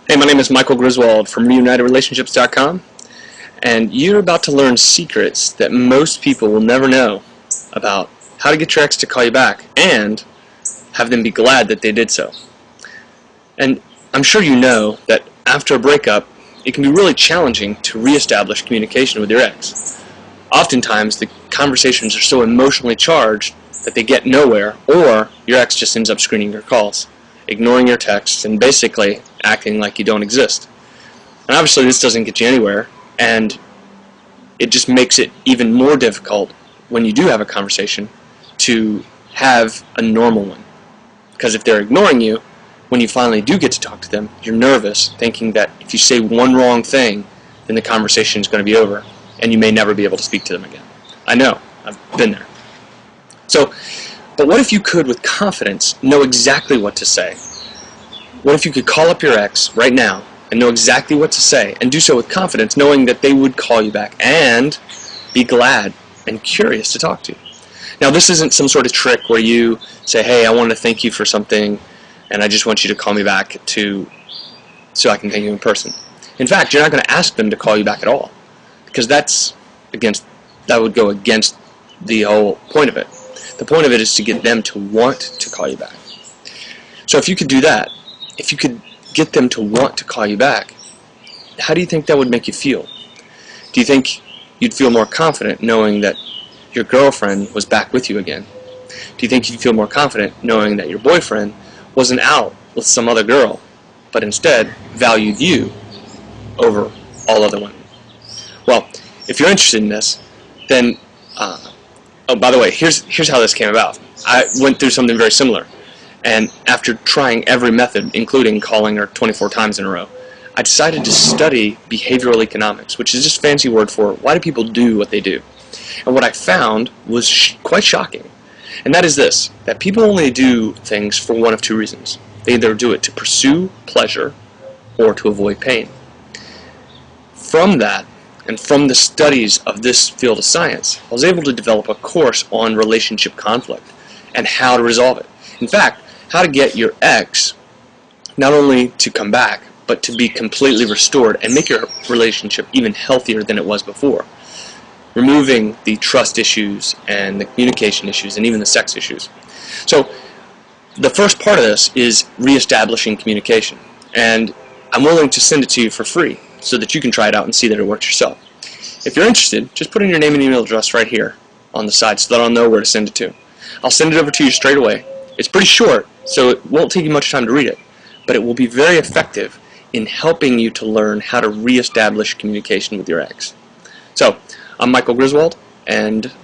Hey, my name is Michael Griswold from ReunitedRelationships.com, and you're about to learn secrets that most people will never know about how to get your ex to call you back and have them be glad that they did so. And I'm sure you know that after a breakup, it can be really challenging to reestablish communication with your ex. Oftentimes, the conversations are so emotionally charged that they get nowhere, or your ex just ends up screening your calls, ignoring your texts, and basically acting like you don't exist. And obviously this doesn't get you anywhere, and it just makes it even more difficult when you do have a conversation to have a normal one. Because if they're ignoring you, when you finally do get to talk to them, you're nervous, thinking that if you say one wrong thing, then the conversation is going to be over, and you may never be able to speak to them again. I know, I've been there. But what if you could, with confidence, know exactly what to say? What if you could call up your ex right now and know exactly what to say, and do so with confidence, knowing that they would call you back and be glad and curious to talk to you? Now, this isn't some sort of trick where you say, hey, I want to thank you for something, and I just want you to call me back so I can thank you in person. In fact, you're not going to ask them to call you back at all, because that would go against the whole point of it. The point of it is to get them to want to call you back. So if you could do that, if you could get them to want to call you back, how do you think that would make you feel? Do you think you'd feel more confident knowing that your girlfriend was back with you again? Do you think you'd feel more confident knowing that your boyfriend wasn't out with some other girl, but instead valued you over all other women? Well, if you're interested in this, then oh, by the way, here's how this came about. I went through something very similar, and after trying every method, including calling her 24 times in a row, I decided to study behavioral economics, which is just a fancy word for why do people do what they do. And what I found was quite shocking, and that is this, that people only do things for one of two reasons. They either do it to pursue pleasure or to avoid pain. From that, and from the studies of this field of science, I was able to develop a course on relationship conflict and how to resolve it. In fact, how to get your ex not only to come back, but to be completely restored and make your relationship even healthier than it was before. Removing the trust issues and the communication issues and even the sex issues. So the first part of this is reestablishing communication. And I'm willing to send it to you for free so that you can try it out and see that it works yourself. If you're interested, just put in your name and email address right here on the side so that I'll know where to send it to. I'll send it over to you straight away. It's pretty short, so it won't take you much time to read it, but it will be very effective in helping you to learn how to reestablish communication with your ex. So, I'm Michael Griswold, and